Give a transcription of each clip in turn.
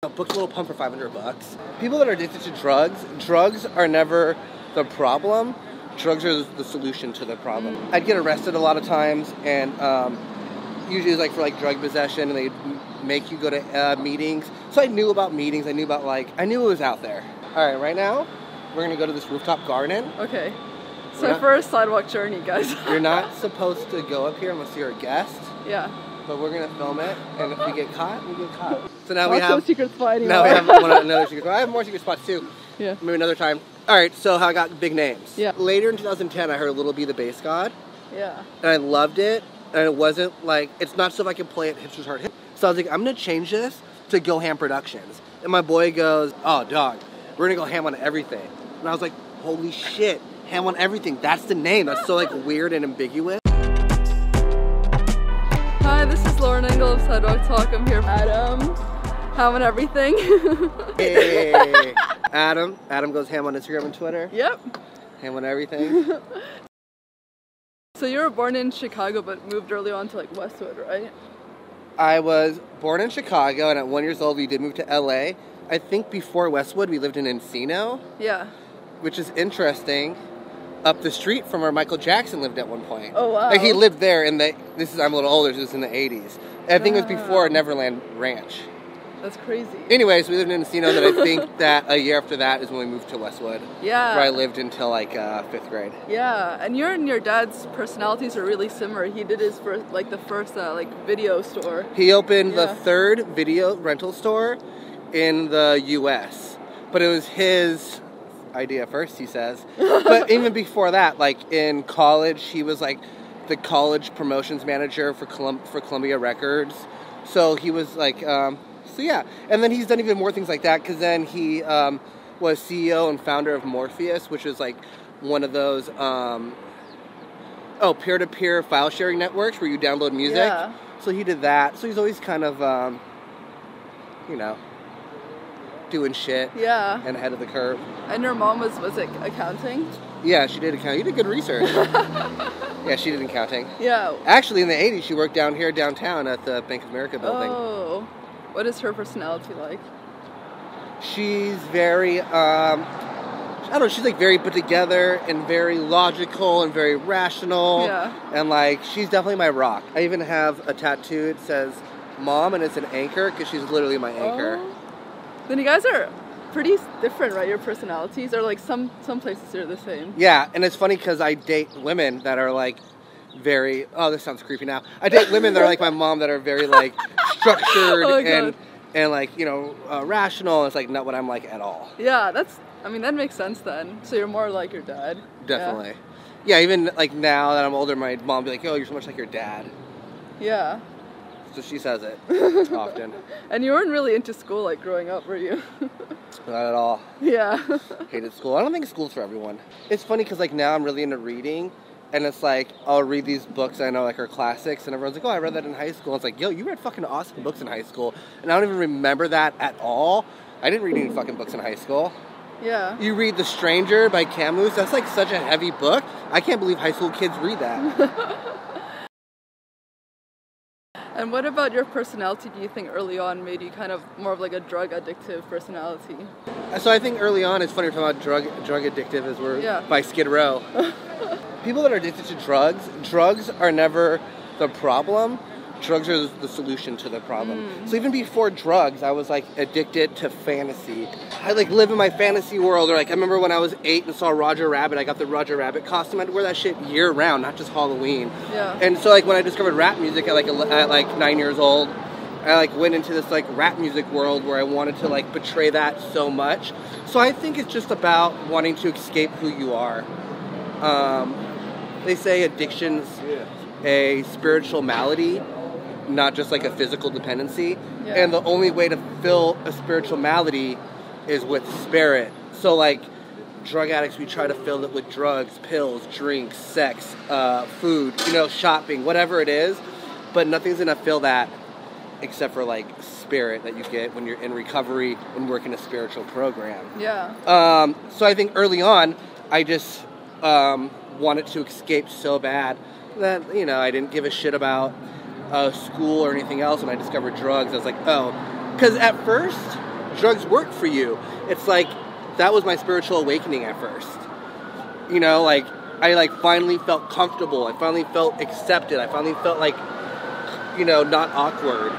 Booked Lil Pump for $500. People that are addicted to drugs are never the problem. Drugs are the solution to the problem. I'd get arrested a lot of times, and usually it's like for like drug possession, and they'd make you go to meetings. So I knew about meetings. I knew about I knew it was out there. All right, right now we're gonna go to this rooftop garden. Okay. So for a sidewalk journey, guys. You're not supposed to go up here unless you're a guest. Yeah. But we're gonna film it, and if we get caught, we get caught. So now we have secret spot anymore. Now we have another secret spot. I have more secret spots too. Yeah. Maybe another time. All right. So how I got big names. Yeah. Later in 2010, I heard Lil B the Bass God. Yeah. And I loved it, and it wasn't like it's not stuff I could play at Hipsters Hard Hit. So I was like, I'm gonna change this to Go Ham Productions. And my boy goes, "Oh, dog, we're gonna go ham on everything." And I was like, "Holy shit, ham on everything! That's the name. That's so like weird and ambiguous." Hi, this is Lauren Engel of Sidewalk Talk. I'm here with Adam. Ham on everything. Hey, Adam. Adam goes ham on Instagram and Twitter. Yep. Ham on everything. So you were born in Chicago, but moved early on to like Westwood, right? I was born in Chicago, and at 1 year old, we did move to LA. I think before Westwood, we lived in Encino. Yeah. Which is interesting. Up the street from where Michael Jackson lived at one point. Oh wow! Like he lived there in the. I'm a little older. So this is in the '80s. I think it was before Neverland Ranch. That's crazy. Anyways, we lived in Encino. That I think that a year after that is when we moved to Westwood. Yeah. Where I lived until like 5th grade. Yeah, and you and your dad's personalities are really similar. He did his first, the first video store. He opened the 3rd video rental store in the U.S. But it was his idea first, he says. But even before that, like in college, he was like the college promotions manager for Columbia Records. So he was like, so yeah. And then he's done even more things like that, because then he was CEO and founder of Morpheus, which was like one of those peer-to-peer file sharing networks where you download music. Yeah. So he did that. So he's always kind of, doing shit. Yeah. And ahead of the curve. And your mom was it accounting? Yeah, she did accounting. You did good research. Yeah, she did accounting. Yeah. Actually, in the 80s, she worked down here downtown at the Bank of America building. Oh. What is her personality like? She's very, I don't know, she's like very put together and very logical and very rational. Yeah. And like, she's definitely my rock. I even have a tattoo. It says Mom, and it's an anchor, because she's literally my anchor. Oh. Then you guys are pretty different, right? Your personalities are like some places are the same. Yeah, and it's funny because I date women that are like very, oh, this sounds creepy now. I date women that are like my mom, that are very like structured and like, rational. It's like not what I'm like at all. Yeah, that makes sense then. So you're more like your dad. Definitely. Yeah, even like now that I'm older, my mom will be like, "Oh, you're so much like your dad." Yeah. So she says it often. And you weren't really into school like growing up, were you? Not at all. Yeah. Hated school. I don't think school's for everyone. It's funny because like now I'm really into reading, and it's like I'll read these books I know like are classics, and everyone's like, "Oh, I read that in high school." It's like, yo, you read fucking awesome books in high school, and I don't even remember that at all. I didn't read any fucking books in high school. Yeah. You read The Stranger by Camus. That's like such a heavy book. I can't believe high school kids read that. And what about your personality do you think early on made you kind of more of like a drug addictive personality? So I think early on, it's funny we're talking about drug addictive as we're by Skid Row. People that are addicted to drugs are never the problem. Drugs are the solution to the problem. So even before drugs, I was like addicted to fantasy. I like live in my fantasy world. Or like I remember when I was 8 and saw Roger Rabbit, I got the Roger Rabbit costume. I'd wear that shit year round, not just Halloween. Yeah. And so like when I discovered rap music at like 9 years old, I like went into this like rap music world where I wanted to like portray that so much. So I think it's just about wanting to escape who you are. They say addiction's a spiritual malady, not just like a physical dependency. Yeah. And the only way to fill a spiritual malady is with spirit. So like drug addicts, we try to fill it with drugs, pills, drinks, sex, food, shopping, whatever it is. But nothing's gonna fill that except for like spirit that you get when you're in recovery and work in a spiritual program. Yeah. So I think early on, I just wanted to escape so bad that, I didn't give a shit about school or anything else. When I discovered drugs, I was like, oh, because at first drugs work for you. It's like, that was my spiritual awakening at first. You know, like, I like finally felt comfortable. I finally felt accepted. I finally felt like, you know, not awkward.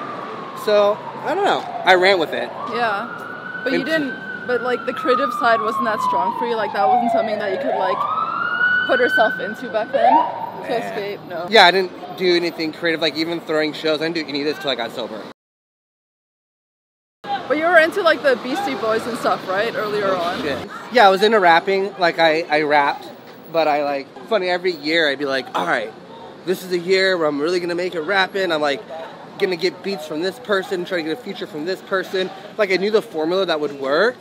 So, I don't know. I ran with it. Yeah. But you didn't, but like the creative side wasn't that strong for you? Like that wasn't something that you could like put yourself into back then? To escape? No. Yeah, I didn't do anything creative, like even throwing shows. I didn't do any of this till I got sober. But you were into like the Beastie Boys and stuff, right? Earlier on. Shit. Yeah, I was into rapping. Like I rapped, but I like, funny, every year I'd be like, all right, this is a year where I'm really gonna make it rapping. I'm like gonna get beats from this person, try to get a feature from this person. Like I knew the formula that would work,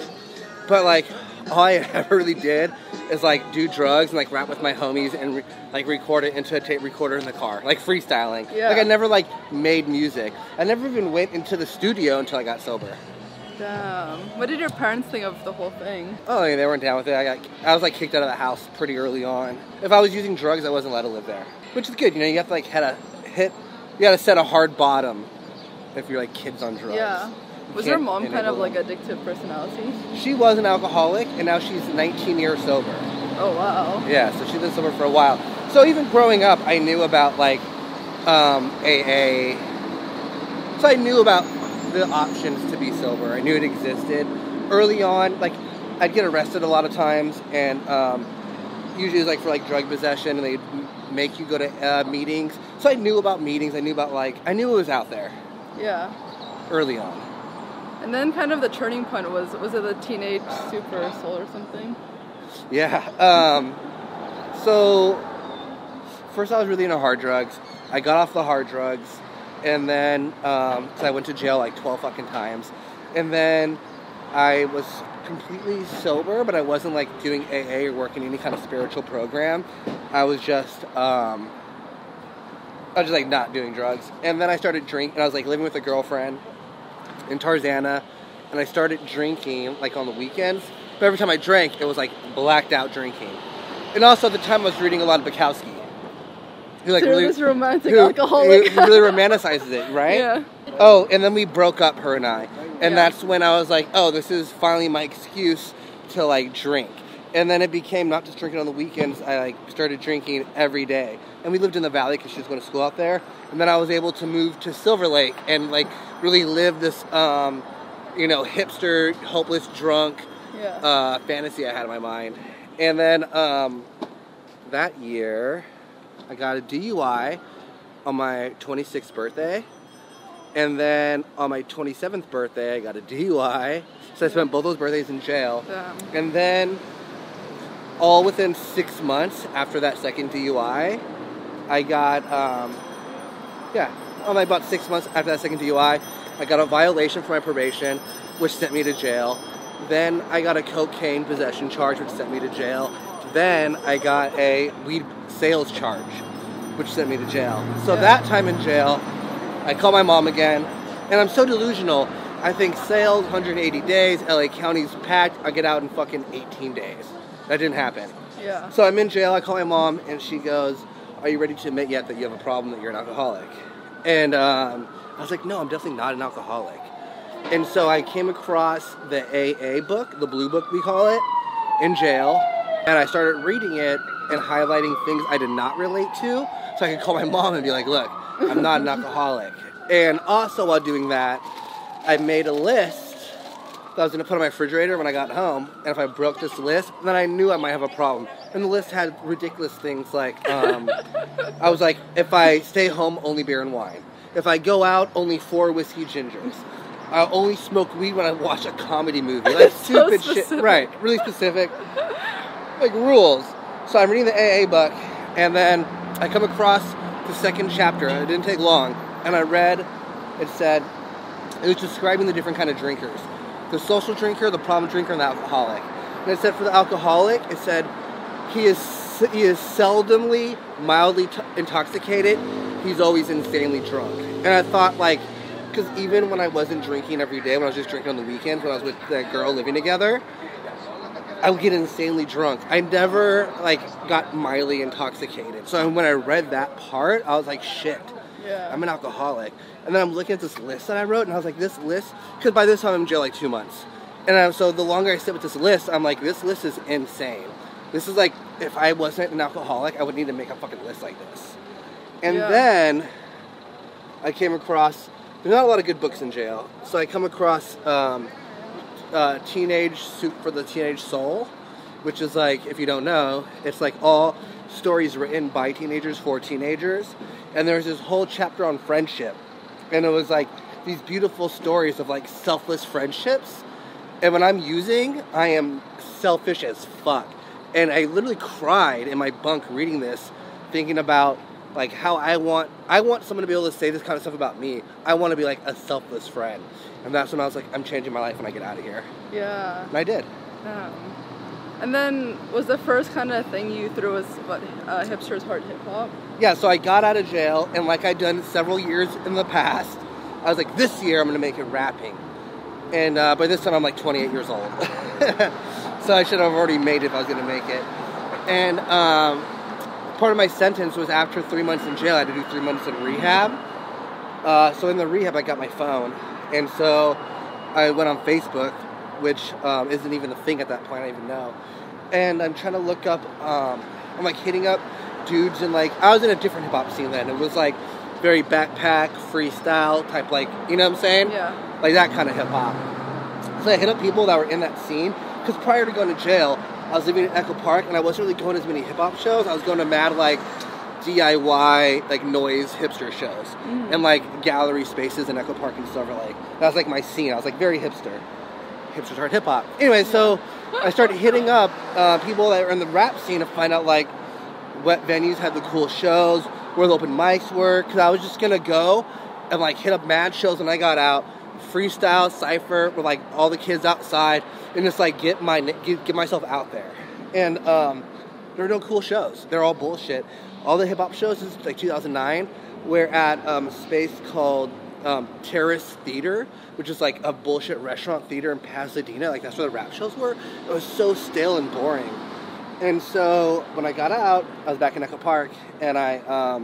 but like all I ever really did is like do drugs and like rap with my homies and like record it into a tape recorder in the car, like freestyling. Yeah. Like I never like made music. I never even went into the studio until I got sober. Damn. What did your parents think of the whole thing? Oh, they weren't down with it. I was like kicked out of the house pretty early on. If I was using drugs, I wasn't allowed to live there, which is good. You know, you have to like you got to set a hard bottom if you're like kids on drugs. Yeah. Was your mom kind of like addictive personality? She was an alcoholic, and now she's 19 years sober. Oh wow. Yeah, so she's been sober for a while. So even growing up, I knew about like AA. So I knew about the options to be sober. I knew it existed. Early on, like I'd get arrested a lot of times, and usually it was like for like drug possession, and they'd make you go to meetings. So I knew about meetings. I knew it was out there. Yeah. Early on. And then kind of the turning point was it the teenage super soul or something? Yeah. So first I was really into hard drugs. I got off the hard drugs, and then so I went to jail like 12 fucking times, and then I was completely sober, but I wasn't like doing AA or working any kind of spiritual program. I was just like not doing drugs. And then I started drinking, and I was like living with a girlfriend in Tarzana, and I started drinking like on the weekends. But every time I drank, it was like blacked out drinking. And also at the time I was reading a lot of Bukowski. Who like really this romantic alcoholic. He really romanticizes it, right? Yeah. Oh, and then we broke up, her and I. And Yeah. that's when I was like, oh, this is finally my excuse to like drink. And then it became not just drinking on the weekends. I like started drinking every day. And we lived in the valley because she was going to school out there. And then I was able to move to Silver Lake and like really live this, hipster, hopeless drunk fantasy I had in my mind. And then that year, I got a DUI on my 26th birthday. And then on my 27th birthday, I got a DUI. So I spent both those birthdays in jail. Damn. And then all within 6 months after that second DUI, I got, about 6 months after that second DUI, I got a violation for my probation, which sent me to jail. Then I got a cocaine possession charge, which sent me to jail. Then I got a weed sales charge, which sent me to jail. So that time in jail, I call my mom again, and I'm so delusional. I think sales, 180 days, LA County's packed, I get out in fucking 18 days. That didn't happen. Yeah. So I'm in jail, I call my mom, and she goes, are you ready to admit yet that you have a problem, that you're an alcoholic? And I was like, no, I'm definitely not an alcoholic. And so I came across the AA book, the blue book we call it, in jail, and I started reading it and highlighting things I did not relate to, so I could call my mom and be like, look, I'm not an alcoholic. And also while doing that, I made a list that I was going to put on my refrigerator when I got home, and if I broke this list, then I knew I might have a problem. And the list had ridiculous things like, I was like, if I stay home, only beer and wine. If I go out, only 4 whiskey gingers. I only smoke weed when I watch a comedy movie. Like stupid shit. Right, really specific. Like rules. So I'm reading the AA book, and then I come across the second chapter. It didn't take long. And I read, it was describing the different kind of drinkers. The social drinker, the problem drinker, and the alcoholic. And it said for the alcoholic, it said he is seldomly mildly intoxicated. He's always insanely drunk. And I thought, like, because even when I wasn't drinking every day, when I was just drinking on the weekends, when I was with that girl living together, I would get insanely drunk. I never, like, got mildly intoxicated. So when I read that part, I was like, shit. Yeah. I'm an alcoholic. And then I'm looking at this list that I wrote, and I was like, this list, because by this time I'm in jail like 2 months. And so the longer I sit with this list, I'm like, this list is insane. This is like, if I wasn't an alcoholic, I would need to make a fucking list like this. And then I came across, there's not a lot of good books in jail. So I come across Teenage Soup for the Teenage Soul, which is like, if you don't know, it's like all stories written by teenagers for teenagers. And there's this whole chapter on friendship. And it was like these beautiful stories of like selfless friendships. And when I'm using, I am selfish as fuck. And I literally cried in my bunk reading this, thinking about like how I want someone to be able to say this kind of stuff about me. I want to be like a selfless friend. And that's when I was like, I'm changing my life when I get out of here. Yeah. And I did. And then was the first kind of thing you threw was what, Hipsters Heart Hip Hop? Yeah, so I got out of jail, and like I'd done several years in the past, I was like, this year I'm going to make it rapping. And by this time I'm like 28 years old. So I should have already made it if I was going to make it. And part of my sentence was after 3 months in jail, I had to do 3 months in rehab. So in the rehab, I got my phone. And so I went on Facebook, which isn't even a thing at that point, I don't even know. And I'm trying to look up, I'm like hitting up dudes, and like, I was in a different hip-hop scene then. It was like very backpack, freestyle type, like, you know what I'm saying? Yeah. Like that kind of hip-hop. So I hit up people that were in that scene, because prior to going to jail, I was living in Echo Park, and I wasn't really going to as many hip-hop shows. I was going to mad, like, DIY, like, noise hipster shows. And, like, gallery spaces in Echo Park and Silver Lake. That was, like, my scene. I was, like, very hipster. Hipsters Heart Hip Hop. Anyway, so I started hitting up people that were in the rap scene to find out, like, what venues had the cool shows, where the open mics were, because I was just going to go and, like, hit up mad shows when I got out, freestyle, cypher, with, like, all the kids outside, and just, like, get myself out there. And there were no cool shows. They're all bullshit. All the hip-hop shows, this is, like, 2009, we're at a space called Terrace Theater, which is, like, a bullshit restaurant theater in Pasadena. Like, that's where the rap shows were. It was so stale and boring. And so when I got out, I was back in Echo Park, and I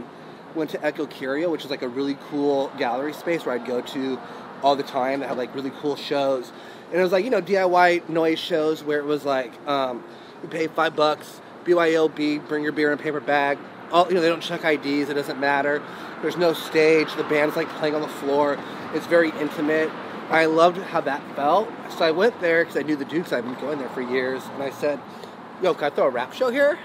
went to Echo Curio, which is, like, a really cool gallery space where I'd go to all the time that had, like, really cool shows. And it was, like, you know, DIY noise shows where it was, like, you pay $5, BYOB, bring your beer in a paper bag. All, you know, they don't check IDs, it doesn't matter. There's no stage, the band's, like, playing on the floor. It's very intimate. I loved how that felt. So I went there because I knew the dude, because I've been going there for years. And I said, yo, can I throw a rap show here?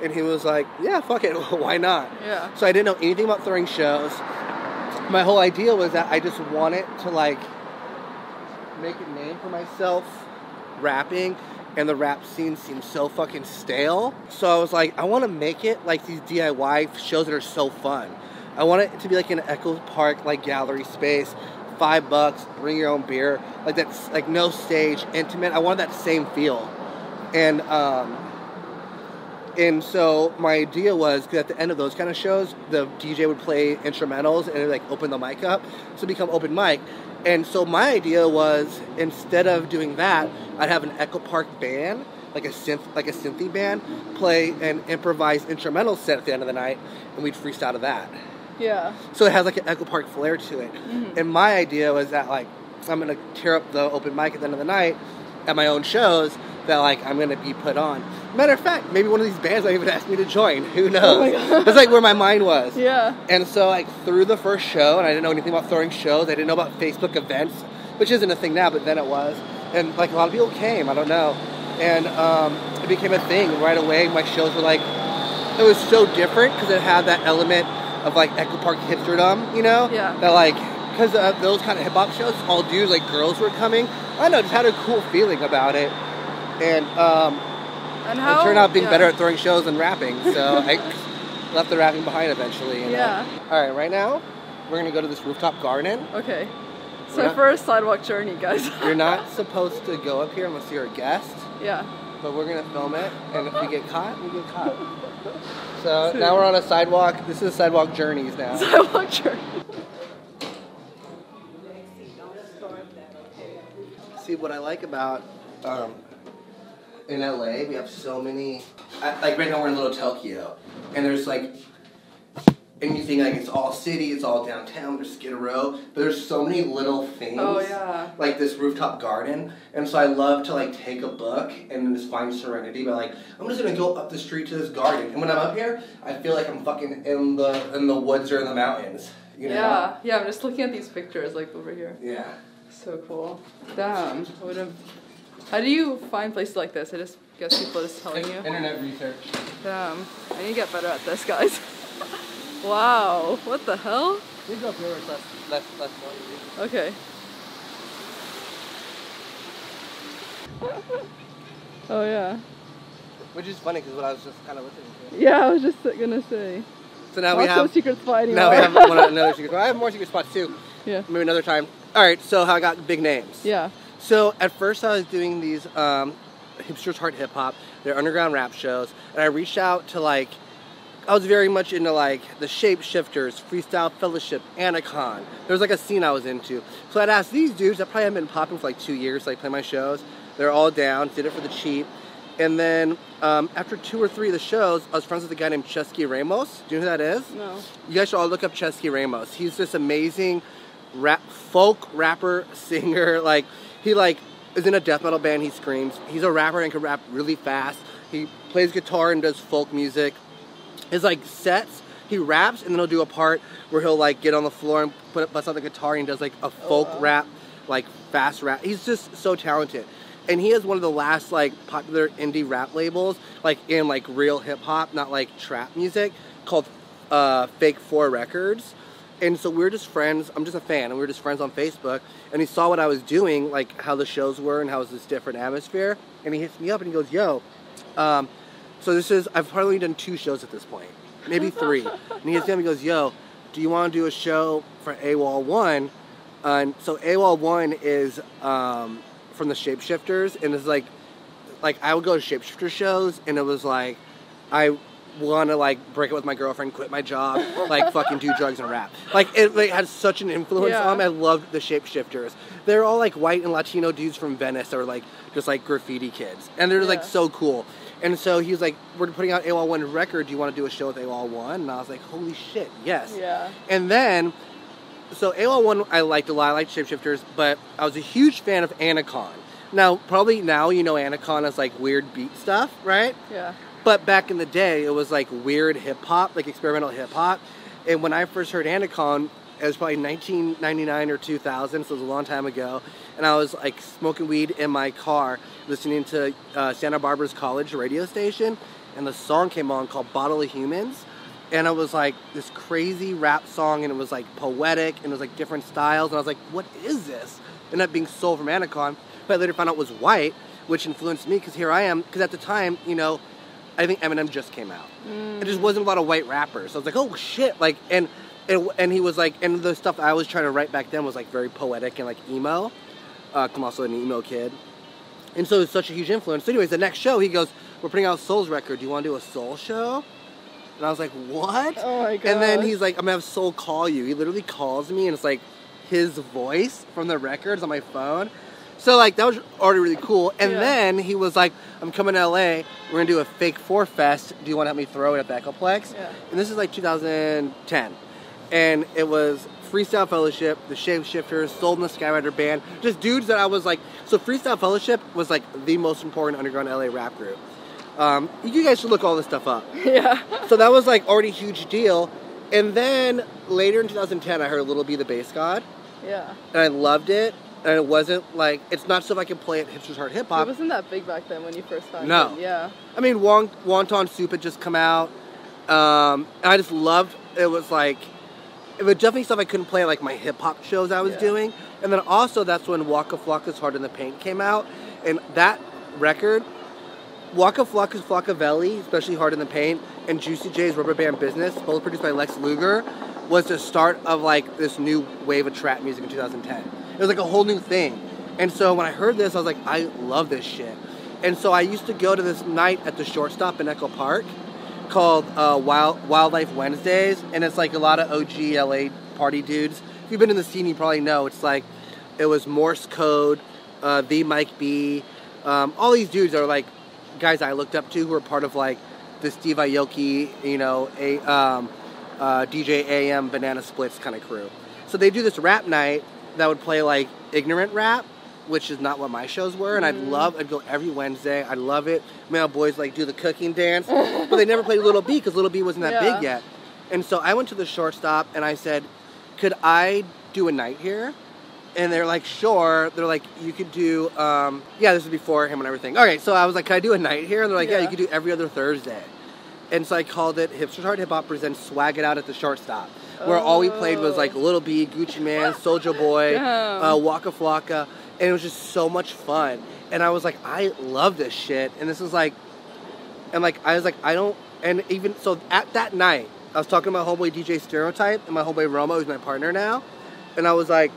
And he was like, yeah, fuck it, why not? Yeah. So I didn't know anything about throwing shows. My whole idea was that I just wanted to, like, make a name for myself rapping, and the rap scene seemed so fucking stale. So I was like, I want to make it like these DIY shows that are so fun. I want it to be like an Echo Park, like, gallery space, $5, bring your own beer, like, that's, like, no stage, intimate. I wanted that same feel. And so my idea was, because at the end of those kind of shows, the DJ would play instrumentals and it would, like, open the mic up, so it become open mic. And so my idea was, instead of doing that, I'd have an Echo Park band, like a synthy band, play an improvised instrumental set at the end of the night, and we'd freestyle to that. Yeah. So it has, like, an Echo Park flair to it. And my idea was that, like, I'm going to tear up the open mic at the end of the night at my own shows that, like, I'm going to be put on. Matter of fact, maybe one of these bands might even ask me to join. Who knows? Oh my God. That's, like, where my mind was. Yeah. And so, like, through the first show, and I didn't know anything about throwing shows. I didn't know about Facebook events, which isn't a thing now, but then it was. And, like, a lot of people came. I don't know. And it became a thing right away. My shows were, like, it was so different because it had that element of, like, Echo Park hipsterdom, you know? Yeah. That, like, because those kind of hip-hop shows, all dudes, like, girls were coming. I don't know, just had a cool feeling about it. And how, it turned out being better at throwing shows than rapping, so I left the rapping behind eventually. You know? Yeah. All right, right now, we're going to go to this rooftop garden. Okay. So first sidewalk journey, guys. You're not supposed to go up here unless you're a guest. Yeah. But we're going to film it, and if we get caught, we get caught. So now we're on a sidewalk. This is sidewalk journeys now. Sidewalk journey. See, what I like about in LA, we have so many, like right now we're in Little Tokyo, and there's like and you think like it's all city, it's all downtown, there's Skid Row, but there's so many little things. Oh yeah. Like this rooftop garden, and so I love to like take a book and just find serenity. But like I'm just gonna go up the street to this garden, and when I'm up here, I feel like I'm fucking in the woods or in the mountains. You know? Yeah. I'm just looking at these pictures like over here. Yeah. So cool. Damn. How do you find places like this? I just guess people are just telling you. Internet research. Damn. I need to get better at this, guys. Wow. What the hell? You go up here, it's less noisy. Okay. Oh yeah. Which is funny because what I was just kind of listening to. Yeah, I was just gonna say. So now we have secret spot anymore. Now we have another secret spot. I have more secret spots too. Yeah. Maybe another time. All right. So how I got big names. Yeah. So at first I was doing these Hipsters Heart Hip Hop, they're underground rap shows, and I reached out to like, I was very much into like the Shapeshifters, Freestyle Fellowship, Anacon. There was like a scene I was into. So I'd ask these dudes that probably haven't been popping for like 2 years, like play my shows. They're all down, did it for the cheap. And then after 2 or 3 of the shows, I was friends with a guy named Chesky Ramos. Do you know who that is? No. You guys should all look up Chesky Ramos. He's this amazing folk rapper, singer. Like he like is in a death metal band. He screams. He's a rapper and can rap really fast. He plays guitar and does folk music. His like sets, he raps and then he'll do a part where he'll like get on the floor and bust out the guitar and he does like a folk rap, like fast rap. He's just so talented. And he has one of the last like popular indie rap labels, like in like real hip hop, not like trap music, called Fake 4 Records. And so we were just friends. I'm just a fan, and we were just friends on Facebook. And he saw what I was doing, like how the shows were and how it was this different atmosphere. And he hits me up and he goes, "Yo, so this is, I've probably done 2 shows at this point, maybe 3." And he hits me up and he goes, "Yo, do you want to do a show for AWOL 1? And so AWOL 1 is from the Shapeshifters, and it's like I would go to Shapeshifter shows, and it was like I want to like break up with my girlfriend, quit my job, like fucking do drugs and rap. Like it like had such an influence on me. I loved the Shapeshifters. They're all like white and Latino dudes from Venice that were like just like graffiti kids, and they're like so cool. And so he was like, "We're putting out AWOL 1 record. Do you want to do a show with AWOL 1?" And I was like, "Holy shit, yes!" Yeah. And then, so AWOL 1 I liked a lot. I liked Shapeshifters, but I was a huge fan of Anacon. Now, probably now you know Anacon as like weird beat stuff, right? Yeah. But back in the day, it was like weird hip hop, like experimental hip hop. And when I first heard Anacon, it was probably 1999 or 2000, so it was a long time ago. And I was like smoking weed in my car, listening to Santa Barbara's college radio station, and the song came on called Bottle of Humans. And it was like this crazy rap song, and it was like poetic, and it was like different styles. And I was like, what is this? Ended up being Soul from Anacon, but I later found out it was white, which influenced me, because here I am, because at the time, you know, I think Eminem just came out. There just wasn't a lot of white rappers. So I was like, oh shit, like, and he was like, and the stuff I was trying to write back then was like very poetic and like emo. I'm also an emo kid. And so it was such a huge influence. So anyways, the next show, he goes, "We're putting out Soul's record. Do you want to do a Soul show?" And I was like, what? Oh my god. And then he's like, "I'm gonna have Soul call you." He literally calls me, and it's like his voice from the records on my phone. So like that was already really cool. And then he was like, "I'm coming to LA. We're gonna do a Fake 4 Fest. Do you want to help me throw it at the Echoplex?" Yeah. And this is like 2010. And it was Freestyle Fellowship, the Shapeshifters, Soul and the Skyrider Band, just dudes that I was like, so Freestyle Fellowship was like the most important underground LA rap group. You guys should look all this stuff up. Yeah. So that was like already a huge deal. And then later in 2010, I heard Lil B the Bass God. Yeah. And I loved it. And it wasn't like, it's not stuff I could play at Hipsters Heart Hip Hop. It wasn't that big back then when you first found it. No. Yeah. I mean, Wonton Soup had just come out. And I just loved, it was like, it was definitely stuff I couldn't play at like my hip hop shows I was doing. And then also that's when Waka Flocka's Hard in the Paint came out. And that record, Waka Flocka's Flockavelli, especially Hard in the Paint, and Juicy J's Rubber Band Business, both produced by Lex Luger, was the start of like this new wave of trap music in 2010. It was like a whole new thing. And so when I heard this, I was like, I love this shit. And so I used to go to this night at the Shortstop in Echo Park called Wildlife Wednesdays, and it's like a lot of OG LA party dudes. If you've been in the scene, you probably know. It's like, it was Morse Code, the Mike B, all these dudes are like guys I looked up to who were part of like the Steve Aoki, you know, DJ AM Banana Splits kind of crew. So they do this rap night that would play like ignorant rap, which is not what my shows were, and I'd go every Wednesday. I love it. My boys like do the cooking dance, but they never played Lil B because Lil B wasn't that big yet. And so I went to the shortstop and I said, could I do a night here? And they're like, sure. They're like, you could do, this was before him and everything. Okay, so I was like, can I do a night here? And they're like, yeah, you could do every other Thursday. And so I called it Hipsters Hard Hip Hop Presents Swag It Out at the Shortstop, where all we played was like Lil B, Gucci Man, Soulja Boy, Waka Flocka, and it was just so much fun. And I was like, I love this shit. And this was like, and like, I was like, I don't, and even, so at that night, I was talking to my homeboy DJ Stereotype and my homeboy Roma, who's my partner now, and I was like,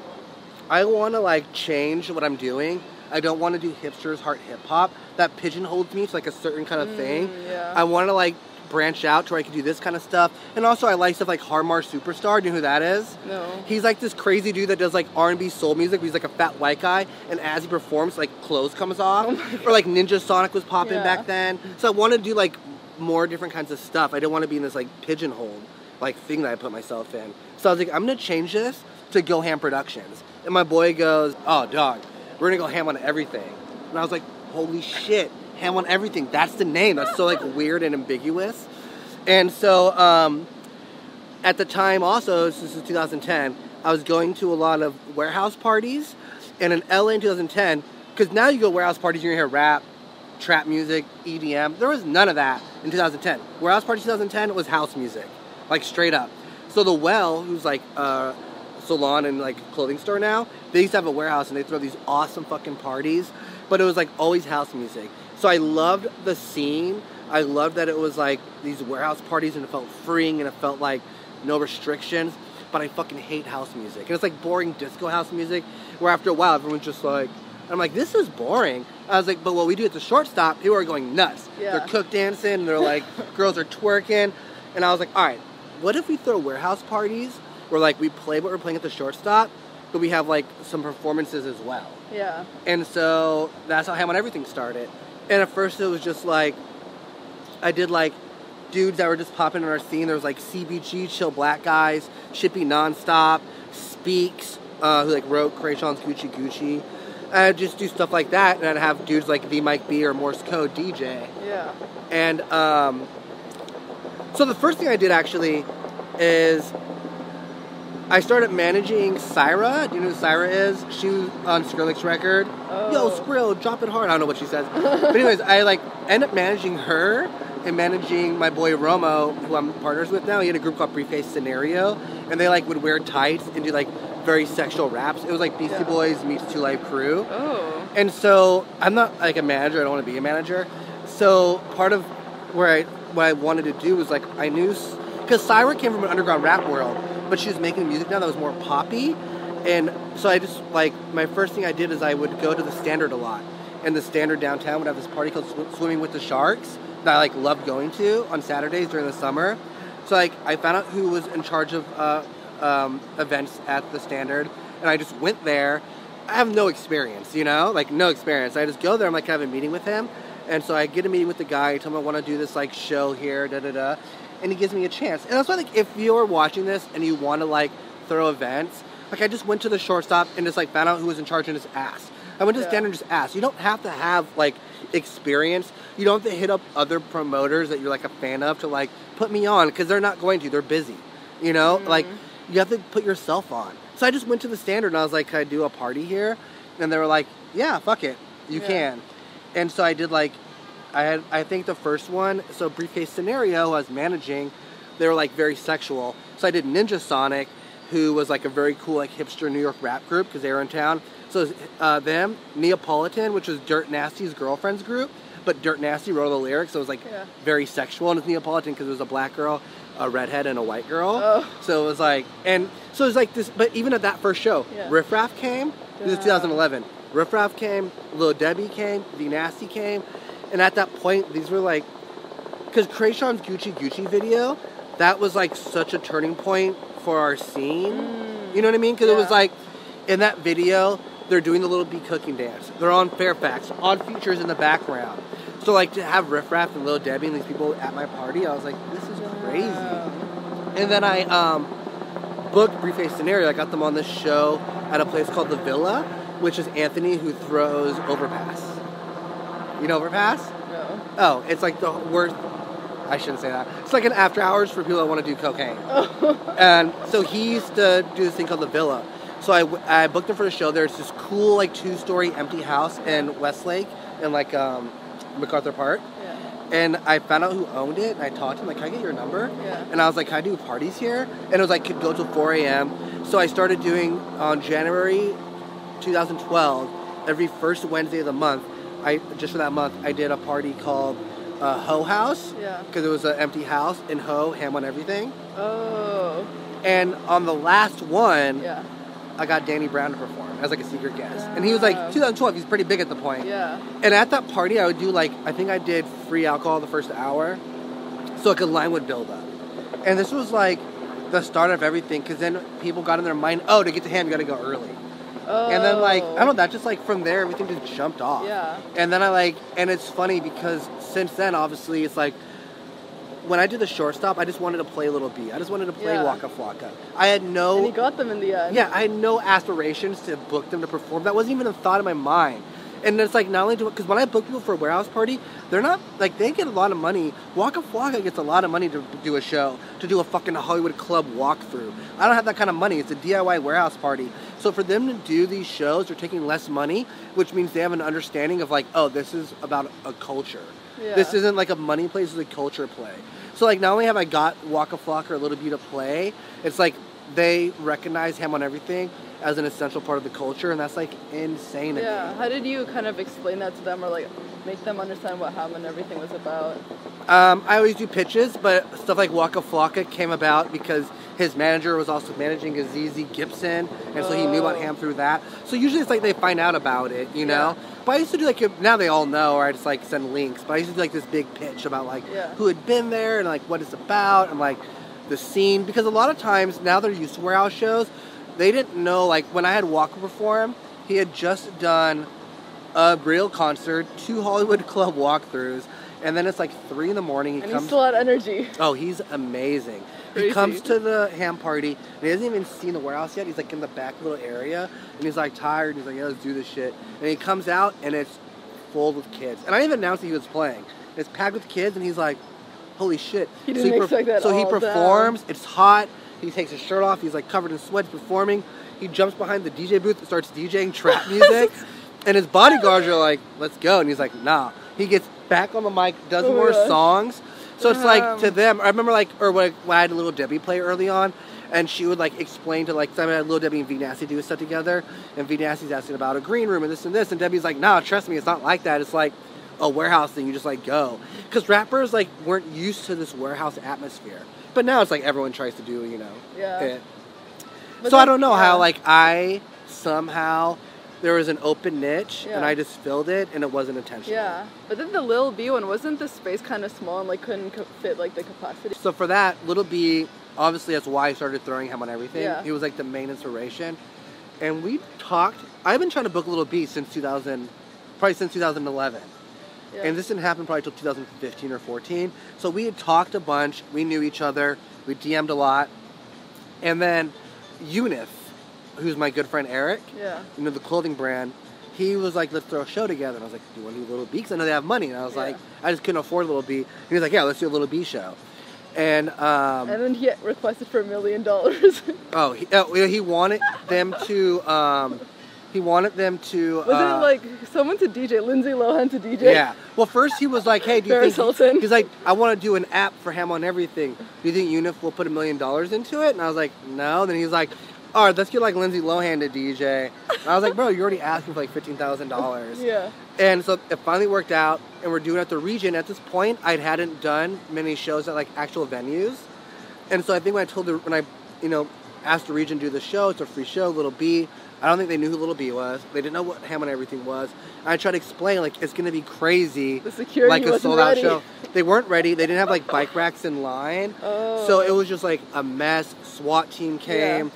I want to like change what I'm doing. I don't want to do hipsters, heart hip hop. That pigeonholes me to like a certain kind of thing. Yeah. I want to like branch out to where I can do this kind of stuff. And also I like stuff like Harmar Superstar. Do you know who that is? No. He's like this crazy dude that does like R&B soul music. But he's like a fat white guy. And as he performs, like clothes comes off. Or like Ninja Sonic was popping back then. So I want to do like more different kinds of stuff. I didn't want to be in this like pigeonhole like thing that I put myself in. So I was like, I'm going to change this to Go Ham Productions. And my boy goes, oh, dog, we're going to go ham on everything. And I was like, holy shit, ham on everything. That's the name. That's so, like, weird and ambiguous. And so at the time also, this is 2010, I was going to a lot of warehouse parties. And in LA in 2010, because now you go to warehouse parties, you're going to hear rap, trap music, EDM. There was none of that in 2010. Warehouse party 2010 was house music, like, straight up. So The Well, who's, like, salon and like clothing store now, they used to have a warehouse and they throw these awesome fucking parties, but it was like always house music. So I loved the scene. I loved that it was like these warehouse parties and it felt freeing and it felt like no restrictions, but I fucking hate house music. And it's like boring disco house music where after a while everyone's just like, I'm like, this is boring. I was like, but what we do at the shortstop, people are going nuts. They're cook dancing, they're like, girls are twerking. And I was like, all right, what if we throw warehouse parties where like we play what we're playing at the shortstop, but we have like some performances as well. Yeah. And so that's how Ham on Everything started. And at first it was just like, I did like dudes that were just popping in our scene. There was like CBG, Chill Black Guys, Shippy Nonstop, Speaks, who like wrote Krayshawn's Gucci Gucci. And I'd just do stuff like that, and I'd have dudes like V Mike B or Morse Code DJ. Yeah. And so the first thing I did actually is I started managing Syra. Do you know who Syra is? She was on Skrillex's record. Oh. Yo, Skrill, drop it hard. I don't know what she says. But anyways, I like ended up managing her and managing my boy Romo, who I'm partners with now. He had a group called Briefcase Scenario, and they like would wear tights and do like very sexual raps. It was like Beastie Boys meets Two Live Crew. Oh. And so I'm not like a manager. I don't want to be a manager. So part of what I wanted to do was like I knew, because Syra came from an underground rap world, but she was making music now that was more poppy. And so I just, like, my first thing I did is I would go to the Standard a lot. And the Standard downtown would have this party called Swimming with the Sharks that I, like, loved going to on Saturdays during the summer. So, like, I found out who was in charge of events at the Standard. And I just went there. I have no experience, you know? Like, no experience. I just go there. I'm, like, have a meeting with him. And so I get a meeting with the guy. I tell him I want to do this, like, show here, da-da-da. And he gives me a chance. And that's why, like, if you're watching this and you want to, like, throw events, like, I just went to the shortstop and just, like, found out who was in charge and just asked. I went to the Standard and just asked. You don't have to have, like, experience. You don't have to hit up other promoters that you're, like, a fan of to, like, put me on, because they're not going to. They're busy, you know? Mm-hmm. Like, you have to put yourself on. So I just went to the Standard and I was like, can I do a party here? And they were like, yeah, fuck it. You can. And so I did, like, I think the first one, so Briefcase Scenario, I was managing, they were, like, very sexual. So I did Ninja Sonic, who was, like, a very cool, like, hipster New York rap group, because they were in town. So it was them, Neapolitan, which was Dirt Nasty's girlfriend's group, but Dirt Nasty wrote the lyrics, so it was, like, very sexual. And it's Neapolitan because it was a black girl, a redhead, and a white girl. Oh. So it was, like, and so it was, like, this, but even at that first show, Riff Raff came, this was 2011. Riff Raff came, Lil Debbie came, V Nasty came. And at that point, these were like, because Krayshawn's Gucci Gucci video, that was like such a turning point for our scene. You know what I mean? Because it was like, in that video, they're doing the Lil B cooking dance. They're on Fairfax, odd features in the background. So like to have Riff Raff and Lil Debbie and these people at my party, I was like, this is crazy. And then I booked Briefcase Scenario. I got them on this show at a place called The Villa, which is Anthony who throws Overpass. You know Overpass? No. Oh, it's like the worst. I shouldn't say that. It's like an after hours for people that want to do cocaine. And so he used to do this thing called The Villa. So I booked him for the show. There's this cool, like, 2-story empty house in Westlake in, like, MacArthur Park. Yeah. And I found out who owned it, and I talked to him, like, can I get your number? Yeah. And I was like, can I do parties here? And it was like, could go till 4 a.m. So I started doing, on January 2012, every first Wednesday of the month, just for that month, I did a party called Ho House. Yeah. Because it was an empty house in Ho, ham on everything. Oh. And on the last one, Yeah. I got Danny Brown to perform as like a secret guest. And he was like, 2012, he's pretty big at the point. Yeah. And at that party, I would do like, I think I did free alcohol the first hour. So like a line would build up. And this was like the start of everything, because then people got in their mind, oh, to get to ham, you got to go early. Oh. And then like, I don't know, that just like from there, everything just jumped off. Yeah. And then and it's funny because since then, obviously, it's like, when I did the shortstop, I just wanted to play Lil B. I just wanted to play Waka Flocka. I had no... And he got them in the end. Yeah, I had no aspirations to book them to perform. That wasn't even a thought in my mind. And it's like, not only do... Because when I book people for a warehouse party, they're not... Like, they get a lot of money. Waka Flocka gets a lot of money to do a show. To do a fucking Hollywood club walkthrough. I don't have that kind of money. It's a DIY warehouse party. So for them to do these shows, they're taking less money, which means they have an understanding of like, oh, this is about a culture. Yeah. This isn't like a money play, this is a culture play. So like, not only have I got Waka Flocka or Lil B to play, it's like they recognize Ham on Everything as an essential part of the culture, and that's like insane to me. Yeah. How did you kind of explain that to them, or like make them understand what Ham on Everything was about? I always do pitches, but stuff like Waka Flocka came about because his manager was also managing Azizi Gibson, and so he knew about Ham through that. So usually it's like they find out about it, you know? Yeah. But I used to do like, now they all know, or I just like send links, but I used to do like this big pitch about like who had been there and like what it's about and like the scene. Because a lot of times, now they're used to warehouse shows, they didn't know, like when I had Waka perform, he had just done a real concert, 2 Hollywood club walkthroughs, and then it's like 3 in the morning. He still had energy. Oh, he's amazing. Crazy. He comes to the ham party, and he hasn't even seen the warehouse yet. He's like in the back little area, and he's like tired, and he's like, yeah, let's do this shit. And he comes out, and it's full with kids. And I didn't even announce that he was playing. It's packed with kids, and he's like, holy shit. He didn't expect that. So he performs, it's hot, he takes his shirt off, he's like covered in sweat, he's performing. He jumps behind the DJ booth and starts DJing trap music. And his bodyguards are like, let's go. And he's like, nah. He gets back on the mic, does more songs. So it's like, to them, I remember like, or when I had a Little Debbie play early on, and she would like explain to like, I had Little Debbie and V Nasty do a set together, and V Nasty's asking about a green room and this, and Debbie's like, nah, trust me, it's not like that. It's like a warehouse thing, you just like go. Because rappers like weren't used to this warehouse atmosphere. But now it's like everyone tries to do, you know, it. So I don't know how like I somehow... There was an open niche, and I just filled it, and it wasn't intentional. Yeah, but then the Lil B one, wasn't the space kind of small and like couldn't fit like the capacity? So for that, Lil B, obviously that's why I started throwing him on everything. Yeah. He was like the main inspiration. And we talked, I've been trying to book Lil B since 2011. Yeah. And this didn't happen probably till 2015 or 14. So we had talked a bunch, we knew each other, we DM'd a lot. And then Unif, who's my good friend Eric, you know, the clothing brand, he was like, let's throw a show together. And I was like, do you want to do Lil B? Because I know they have money. And I was like, I just couldn't afford Lil B. And he was like, yeah, let's do a Lil B show. And then he requested for $1 million. He wanted them to, Was it like someone to DJ, Lindsay Lohan to DJ? Yeah. Well, first he was like, hey, do you think, he's like, I want to do an app for Ham on Everything. Do you think Unif will put $1 million into it? And I was like, no. Then he's like, all right, let's get like Lindsay Lohan to DJ. And I was like, bro, you're already asking for like $15,000. Yeah. And so it finally worked out, and we're doing it at the Region. At this point, I hadn't done many shows at like actual venues. And so I think when I asked the Region to do the show, it's a free show, Lil B. I don't think they knew who Lil B was. They didn't know what Ham on Everything was. And I tried to explain, like, it's going to be crazy. The security like a sold-out show. They weren't ready. They didn't have like bike racks in line. So it was just like a mess. SWAT team came. Yeah.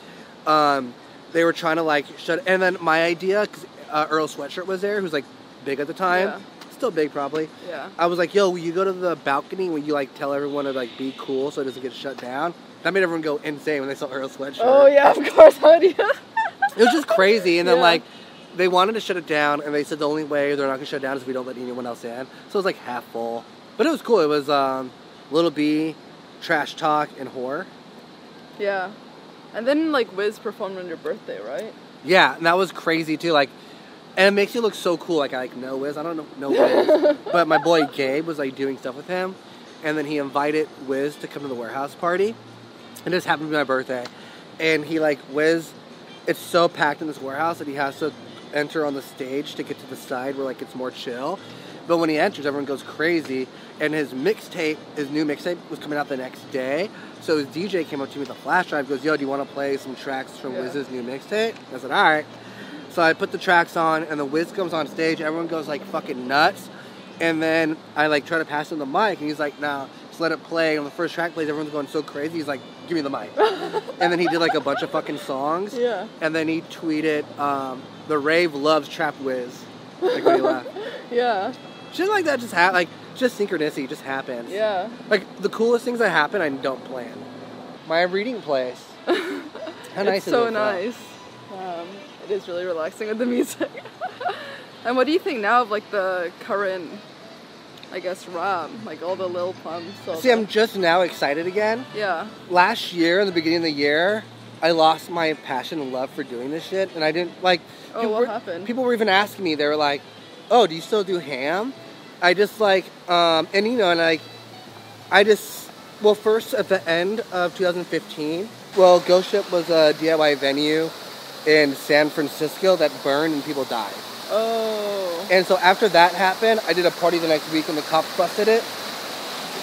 They were trying to like shut. And then my idea, because Earl Sweatshirt was there, who's like big at the time. Yeah. still big probably. Yeah. I was like, yo, will you go to the balcony when you like tell everyone to like be cool so it doesn't get shut down? That made everyone go insane when they saw Earl Sweatshirt. Oh yeah, of course. How do you? It was just crazy, and then like they wanted to shut it down, and they said the only way they're not gonna shut it down is if we don't let anyone else in. So it was like half full, but it was cool. It was Lil B, Trash Talk, and Whore. Yeah, and then like Wiz performed on your birthday, right? Yeah, and that was crazy too. Like, and it makes you look so cool. Like I like know Wiz. I don't know Wiz, but my boy Gabe was like doing stuff with him, and then he invited Wiz to come to the warehouse party, and this happened to be my birthday, and he like Wiz. It's so packed in this warehouse that he has to enter on the stage to get to the side where like it's more chill. But when he enters, everyone goes crazy. And his new mixtape was coming out the next day. So his DJ came up to me with a flash drive, goes, yo, do you want to play some tracks from Wiz's new mixtape? I said, all right. So I put the tracks on, and the Wiz comes on stage. Everyone goes like fucking nuts. And then I like try to pass him the mic, and he's like, nah, just let it play. And the first track plays, everyone's going so crazy. He's like, give me the mic. And then he did like a bunch of fucking songs. Yeah. And then he tweeted, the rave loves Trap Wiz. Like when he left. Yeah. Shit like that just happen. Like, just synchronicity just happens. Yeah. Like, the coolest things that happen, I don't plan. My reading place. How nice it's is so it? Nice. It is really relaxing with the music. And what do you think now of like the current, I guess, rap? Like all the Lil Pump stuff. See, I'm just now excited again. Yeah. Last year, in the beginning of the year, I lost my passion and love for doing this shit. And I didn't, like... Oh, what happened? People were even asking me, they were like, oh, do you still do ham? I just like, and you know, and like, I just, well, first at the end of 2015, well, Ghost Ship was a DIY venue in San Francisco that burned and people died. Oh. And so after that happened, I did a party the next week and the cops busted it.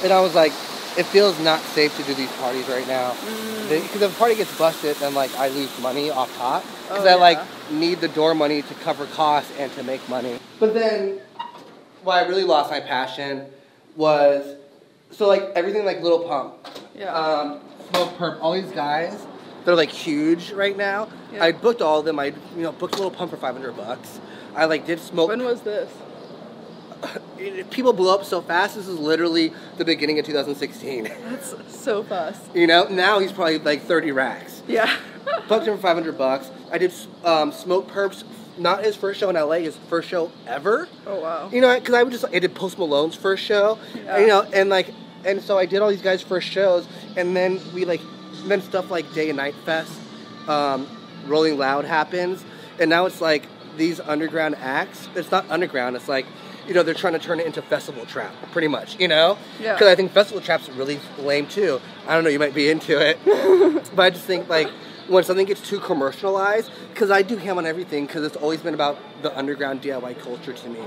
And I was like, it feels not safe to do these parties right now. Because if a party gets busted, then like I lose money off top. Because I like need the door money to cover costs and to make money. But then, why I really lost my passion was, so like everything like Lil Pump, Smoke Perp, all these guys, they're like huge right now. Yeah. I booked all of them. I booked Lil Pump for $500. I like did Smoke. When was this? People blew up so fast. This is literally the beginning of 2016. That's so fast. You know, now he's probably like 30 racks. Yeah. Booked him for $500. I did Smoke Perp's, not his first show in LA, his first show ever. Oh wow. You know, because I did Post Malone's first show. Yeah. You know, and so I did all these guys' first shows, and then then stuff like Day and Night Fest, Rolling Loud happens, and now it's like these underground acts. It's not underground. It's like, you know, they're trying to turn it into festival trap, pretty much, you know? Yeah. Because I think festival trap's really lame, too. I don't know, you might be into it. But I just think, like, when something gets too commercialized, because I do ham on everything, because it's always been about the underground DIY culture to me.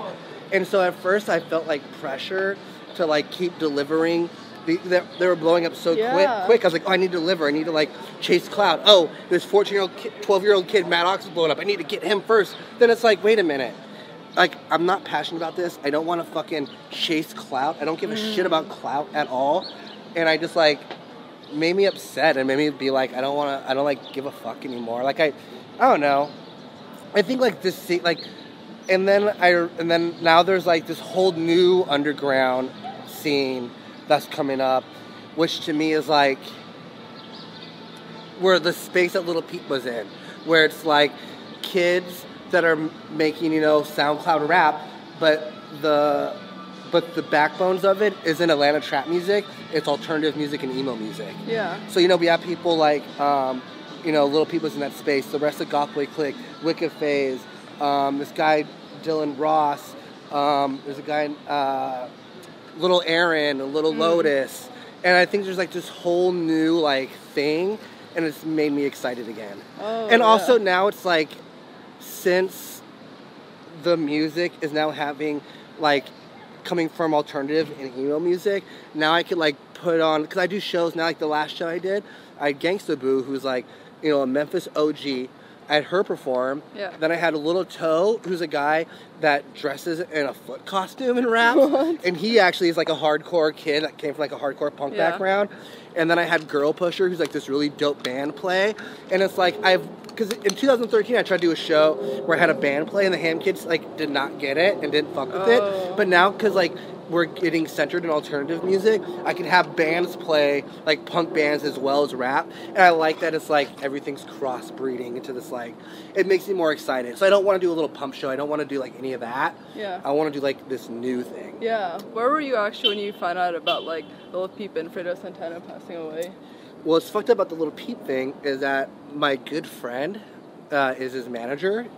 And so at first I felt, like, pressure to, like, keep delivering. They were blowing up so quick. I was like, oh, I need to deliver. I need to, like, chase clout. Oh, this 12-year-old kid, Matt Ox, is blowing up. I need to get him first. Then it's like, wait a minute. Like, I'm not passionate about this. I don't want to fucking chase clout. I don't give a shit about clout at all. And I just, like, made me upset and made me be like, I don't, like, give a fuck anymore. Like, I don't know. I think, like, this, like, and then now there's, like, this whole new underground scene that's coming up, which to me is, like, where the space that Lil Peep was in, where it's, like, kids that are making, you know, SoundCloud rap, but the backbones of it isn't Atlanta trap music. It's alternative music and emo music. Yeah. So, you know, we have people like, you know, Lil Peep was in that space. The rest of Gothway Clique, Wicked Phase, this guy Dylan Ross. There's a guy, Little Aaron, Little Lotus, and I think there's like this whole new like thing, and it's made me excited again. Oh, and also now it's like, since the music is now having, like, coming from alternative and emo music, now I could, like, put on, because I do shows now, like the last show I had Gangsta Boo, who's, like, you know, a Memphis OG, I had her perform. Yeah. Then I had a Little Toe, who's a guy that dresses in a foot costume and raps. What? And he actually is like a hardcore kid that came from like a hardcore punk background. And then I had Girl Pusher, who's like this really dope band play. And it's like because in 2013 I tried to do a show where I had a band play and the Ham Kids like did not get it and didn't fuck with it. But now because like we're getting centered in alternative music, I can have bands play like punk bands as well as rap. And I like that it's like everything's crossbreeding into this like, it makes me more excited. So I don't want to do a Little Pump show. I don't want to do like any of that. Yeah. I want to do like this new thing. Yeah. Where were you actually when you found out about like Lil Peep and Fredo Santana passing away? Well, what's fucked up about the Lil Peep thing is that my good friend was his manager,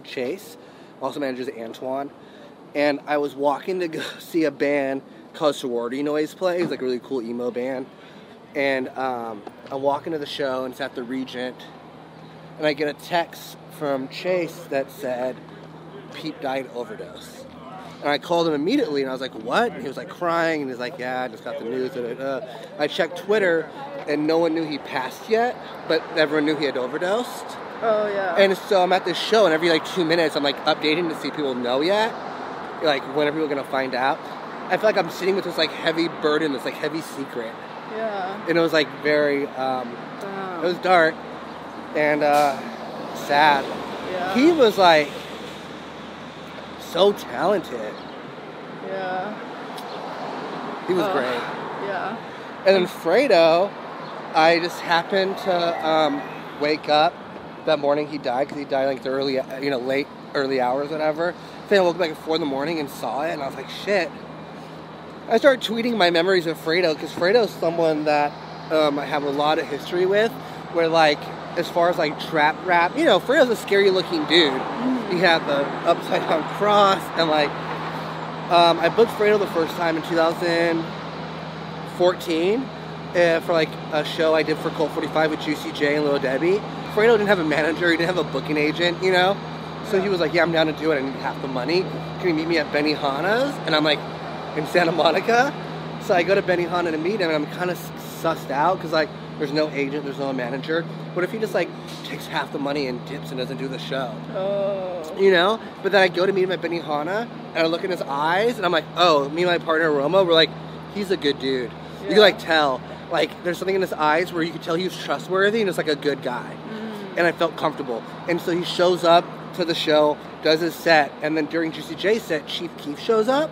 Chase, also manages Antoine. And I was walking to go see a band called Sorority Noise play. It's like a really cool emo band. And I walk into the show and it's at the Regent. And I get a text from Chase that said, Peep died overdose. And I called him immediately and I was like, what? And he was like crying and he's like, yeah, I just got the news. I checked Twitter and no one knew he passed yet, but everyone knew he had overdosed. Oh, yeah. And so I'm at this show and every like 2 minutes I'm like updating to see if people know yet. Like, when are people going to find out? I feel like I'm sitting with this, like, heavy burden, this, like, heavy secret. Yeah. And it was, like, very, it was dark and sad. Yeah. He was, like, so talented. Yeah. He was great. Yeah. And then Fredo, I just happened to wake up that morning he died, because he died, like, the early hours, whatever. I woke up like at 4 in the morning and saw it, and I was like, shit. I started tweeting my memories of Fredo, because Fredo's someone that I have a lot of history with, where like, as far as like trap rap, you know, Fredo's a scary looking dude. He had the upside down cross, and like, I booked Fredo the first time in 2014 for like a show I did for Colt 45 with Juicy J and Lil Debbie. Fredo didn't have a manager, he didn't have a booking agent, you know? So he was like, yeah, I'm down to do it. I need half the money. Can you meet me at Benihana's? And I'm like, in Santa Monica? So I go to Benihana to meet him, and I'm kind of sussed out because, like, there's no agent, there's no manager. What if he just, like, takes half the money and dips and doesn't do the show? Oh. You know? But then I go to meet him at Benihana, and I look in his eyes, and I'm like, oh, me and my partner, Roma, we're like, he's a good dude. Yeah. You can, like, tell. Like, there's something in his eyes where you can tell he was trustworthy and just, like, a good guy. And I felt comfortable. And so he shows up to the show, does his set, and then during Juicy J's set, Chief Keef shows up,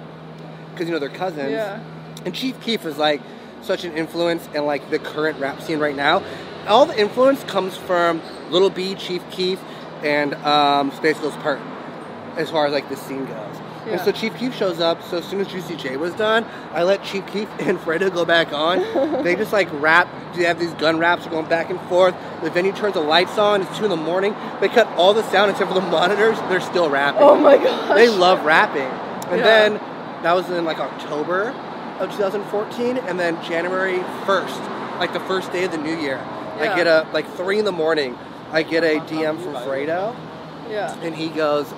because, you know, they're cousins. Yeah. And Chief Keef is, like, such an influence in, like, the current rap scene right now. All the influence comes from Lil B, Chief Keef, and Space Ghost Perk, as far as, like, the scene goes. Yeah. And so Chief Keef shows up, so as soon as Juicy J was done, I let Chief Keef and Fredo go back on. They just, like, rap. They have these gun raps going back and forth. The venue turns the lights on. It's 2 in the morning. They cut all the sound except for the monitors. They're still rapping. Oh, my gosh. They love rapping. And then, that was in, like, October of 2014. And then January 1st, like, the first day of the new year, I get like, 3 in the morning, I get a DM from Fredo. Yeah. And he goes,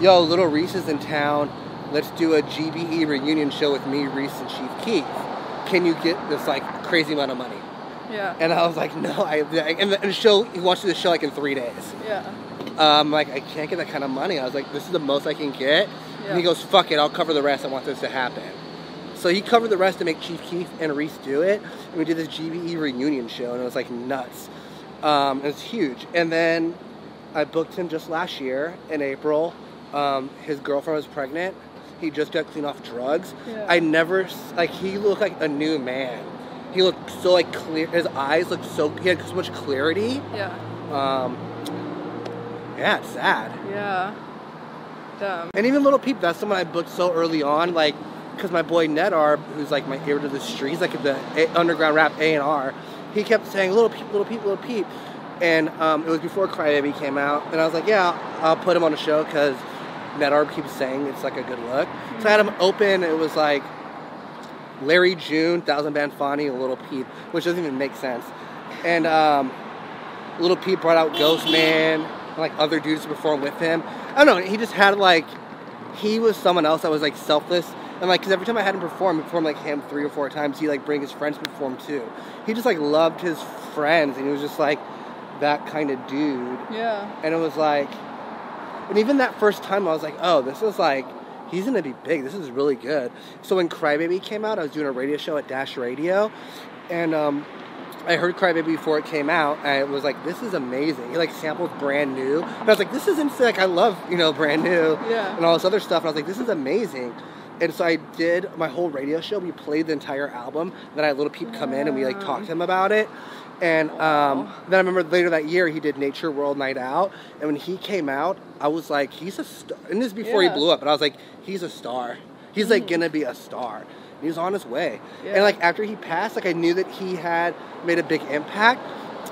yo, Little Reese is in town. Let's do a GBE reunion show with me, Reese, and Chief Keef. Can you get this, like, crazy amount of money? Yeah. And I was like, no. And the show, he wants to do the show, like, in 3 days. Yeah. Like, I can't get that kind of money. I was like, this is the most I can get. Yeah. And he goes, fuck it, I'll cover the rest. I want this to happen. So he covered the rest to make Chief Keef and Reese do it. And we did this GBE reunion show, and it was, like, nuts. It was huge. And then I booked him just last year in April. His girlfriend was pregnant. He just got clean off drugs. Yeah. I never, like, he looked like a new man. He looked so, like, clear. His eyes looked so, he had so much clarity. Yeah. Yeah, it's sad. Yeah. Dumb. And even Lil Peep, that's someone I booked so early on, like, because my boy Nedar, who's, like, my hero to the streets, like, the underground rap A&R, he kept saying, Lil Peep, Lil Peep, Lil Peep. And it was before Crybaby came out. And I was like, yeah, I'll put him on a show because Nedar keeps saying it's, like, a good look. So I had him open. It was, like, Larry June, Thousand Band Fonny, and Lil Peep, which doesn't even make sense. And Lil Peep brought out Ghost Man and, like, other dudes to perform with him. I don't know. He just had, like, he was someone else that was, like, selfless. And, like, because every time I had him perform, he performed, like, him 3 or 4 times. He'd, like, bring his friends to perform, too. He just, like, loved his friends. And he was just, like, that kind of dude. Yeah. And it was like, and even that first time I was like, oh, this is like, he's going to be big. This is really good. So when Crybaby came out, I was doing a radio show at Dash Radio. And I heard Crybaby before it came out. And I was like, this is amazing. He like sampled Brand New. And I was like, this is insane. Like, I love, you know, Brand New. Yeah. And all this other stuff. And I was like, this is amazing. And so I did my whole radio show. We played the entire album. Then I had Lil Peep come in and we like talked to him about it. And then I remember later that year he did Nature World Night Out. And when he came out, I was like, he's a star. And this is before he blew up. But I was like, he's a star. He's like going to be a star. And he was on his way. Yeah. And like after he passed, like I knew that he had made a big impact.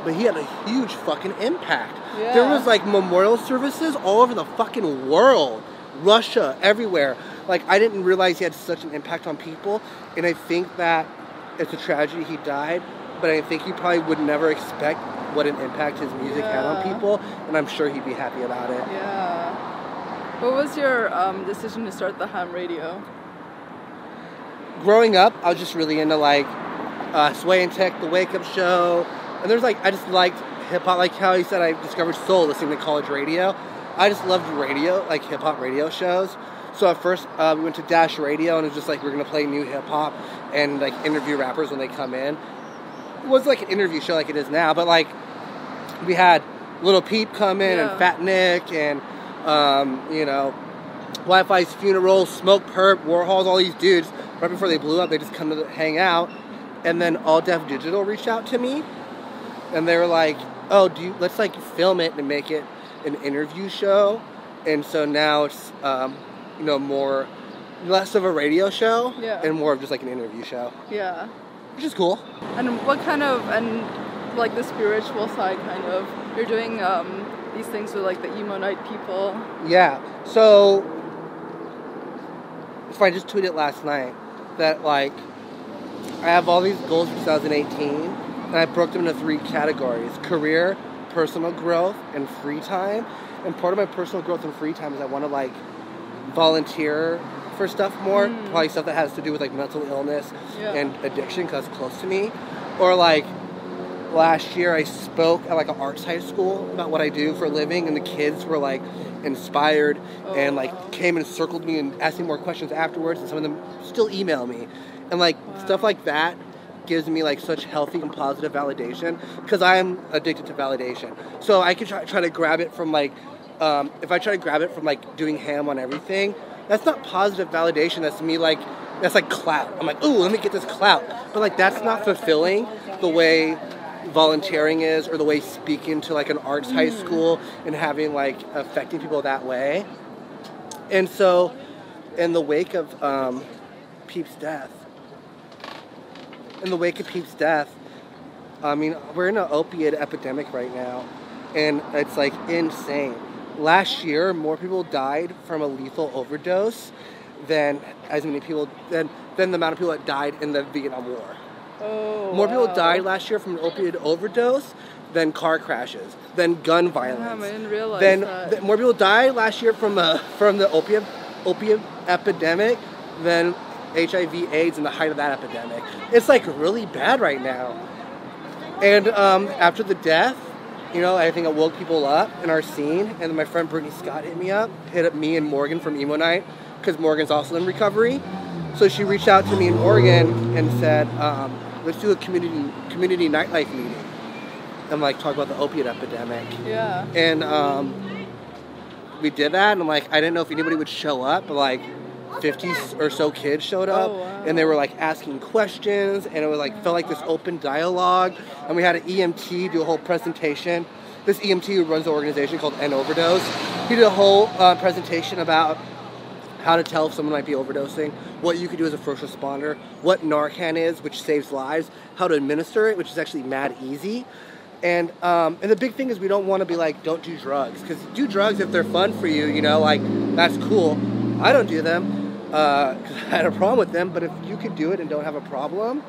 But he had a huge fucking impact. Yeah. There was like memorial services all over the fucking world. Russia, everywhere. Like, I didn't realize he had such an impact on people, and I think that it's a tragedy he died, but I think he probably would never expect what an impact his music had on people, and I'm sure he'd be happy about it. Yeah. What was your decision to start the ham radio? Growing up, I was just really into, like, Sway and Tech, The Wake Up Show, and there's, like, I just liked hip-hop, like how he said I discovered soul listening to college radio. I just loved radio, like hip-hop radio shows. So at first, we went to Dash Radio, and it was just like, we're going to play new hip-hop and, like, interview rappers when they come in. It was like an interview show like it is now, but, like, we had Lil Peep come in, and Fat Nick, and, you know, Wi-Fi's Funeral, Smoke Perp, Warhols, all these dudes. Right before they blew up, they just come to hang out. And then All Def Digital reached out to me, and they were like, oh, let's, like, film it and make it an interview show. And so now it's... you know, less of a radio show and more of just like an interview show. Yeah. Which is cool. And what kind of, and like the spiritual side kind of, you're doing these things with like the emo night people. Yeah. So, it's funny, I just tweeted last night that like, I have all these goals for 2018 and I broke them into 3 categories: career, personal growth, and free time. And part of my personal growth and free time is I want to like volunteer for stuff more, probably stuff that has to do with like mental illness and addiction because it's close to me. Or like last year I spoke at like an arts high school about what I do for a living, and the kids were like inspired and like came and circled me and asked me more questions afterwards, and some of them still email me. And like stuff like that gives me like such healthy and positive validation because I'm addicted to validation. So I could try to grab it from like if I try to grab it from like doing ham on everything, that's not positive validation. That's me like, that's like clout. I'm like, ooh, let me get this clout. But like that's not fulfilling the way volunteering is, or the way speaking to like an arts high school and having like affecting people that way. And so in the wake of Peep's death, I mean, we're in an opiate epidemic right now, and it's like insane. Last year, more people died from a lethal overdose than the amount of people that died in the Vietnam War. Oh, more people died last year from an opioid overdose than car crashes, than gun violence. Damn, I didn't realize that. More people died last year from the opiate epidemic than HIV/AIDS in the height of that epidemic. It's like really bad right now. And after the death, you know, I think it woke people up in our scene. And then my friend Brittany Scott hit up me and Morgan from Emo Night, because Morgan's also in recovery. So she reached out to me and Morgan and said, let's do a community nightlife meeting and like talk about the opiate epidemic. Yeah. And we did that, and like I didn't know if anybody would show up, but like 50 or so kids showed up. Oh, wow. And they were like asking questions, and it was like felt like this open dialogue. And we had an EMT do a whole presentation. This EMT who runs the organization called End Overdose, he did a whole presentation about how to tell if someone might be overdosing, what you could do as a first responder, what Narcan is, which saves lives, how to administer it, which is actually mad easy. And the big thing is we don't want to be like, don't do drugs, because do drugs if they're fun for you, you know, like that's cool. I don't do them because I had a problem with them, but if you could do it and don't have a problem,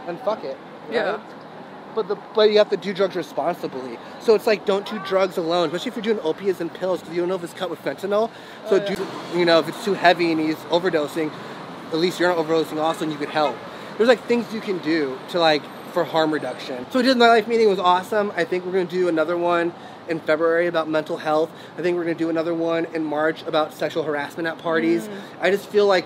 then fuck it. Right? Yeah. But you have to do drugs responsibly. So it's like, don't do drugs alone, especially if you're doing opiates and pills, because you don't know if it's cut with fentanyl. So you know, if it's too heavy and he's overdosing, at least you're not overdosing also, and you could help. There's like things you can do to like for harm reduction. So we did the nightlife meeting. It was awesome. I think we're going to do another one in February about mental health. I think we're going to do another one in March about sexual harassment at parties. I just feel like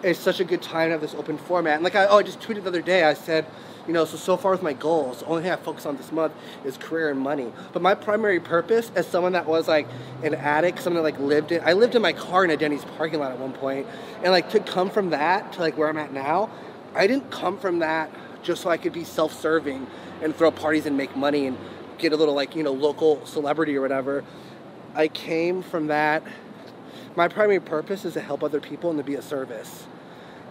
it's such a good time to have this open format. And like I just tweeted the other day, I said, you know, so far with my goals, the only thing I focus on this month is career and money. But my primary purpose as someone that was like an addict, someone that like I lived in my car in a Denny's parking lot at one point, and like to come from that to like where I'm at now, I didn't come from that just so I could be self-serving and throw parties and make money and get a little like, you know, local celebrity or whatever. I came from that. My primary purpose is to help other people and to be a service.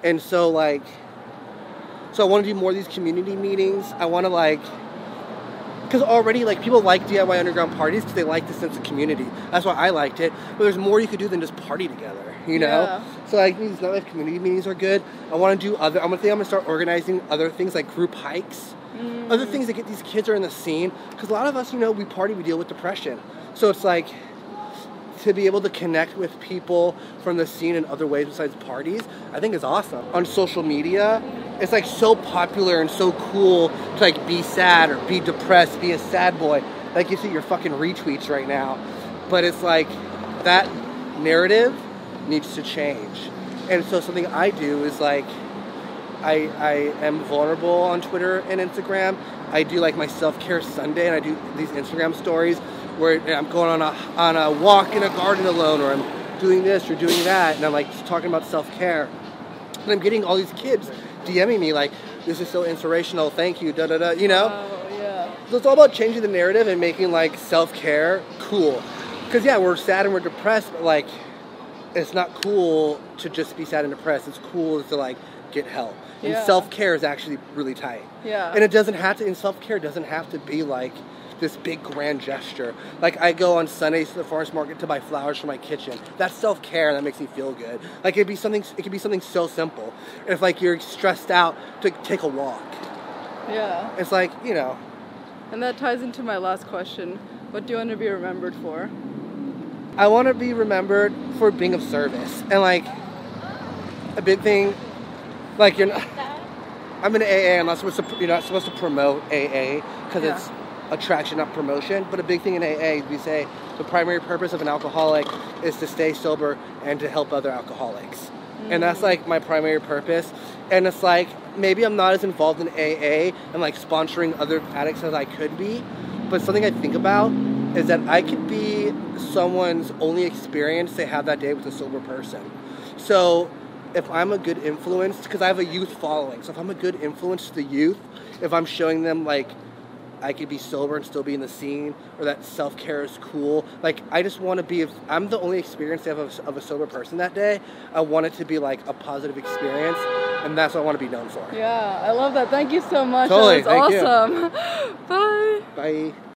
And so like, so I want to do more of these community meetings. I want to like, because already like people like DIY underground parties because they like the sense of community. That's why I liked it. But there's more you could do than just party together, you know? Yeah. So like these nightlife community meetings are good. I want to do other, I'm going to start organizing other things like group hikes. Other things that get these kids who are in the scene. Because a lot of us, you know, we party, we deal with depression. So it's like, to be able to connect with people from the scene in other ways besides parties, I think is awesome. On social media, it's like so popular and so cool to like be sad or be depressed, be a sad boy. Like you see your fucking retweets right now. But it's like, that narrative needs to change. And so something I do is like, I am vulnerable on Twitter and Instagram. I do like my self-care Sunday, and I do these Instagram stories where I'm going on a walk in a garden alone, or I'm doing this or doing that, and I'm like just talking about self-care. And I'm getting all these kids DMing me like, this is so inspirational, thank you, da-da-da, you know? Oh, yeah. So it's all about changing the narrative and making like self-care cool. Because yeah, we're sad and we're depressed, but like, it's not cool to just be sad and depressed. It's cool to like get help. And self-care is actually really tight. Yeah. And it doesn't have to, and self-care doesn't have to be like this big grand gesture. Like I go on Sundays to the farmer's market to buy flowers for my kitchen. That's self-care, and that makes me feel good. Like it could be something so simple. And if like you're stressed out, to take a walk. Yeah. It's like, you know. And that ties into my last question. What do you want to be remembered for? I want to be remembered for being of service. And like a big thing, like you're not, I'm in AA. You're not supposed to promote AA because it's attraction, not promotion. But a big thing in AA, we say the primary purpose of an alcoholic is to stay sober and to help other alcoholics. And that's like my primary purpose. And it's like, maybe I'm not as involved in AA and like sponsoring other addicts as I could be. But something I think about is that I could be someone's only experience they have that day with a sober person. So if I'm a good influence, because I have a youth following, so if I'm a good influence to the youth, if I'm showing them like I could be sober and still be in the scene, or that self-care is cool, like I just want to be, if I'm the only experience they have of a sober person that day, I want it to be like a positive experience, and that's what I want to be known for. Yeah, I love that. Thank you so much. Totally, that was awesome. Bye. Bye.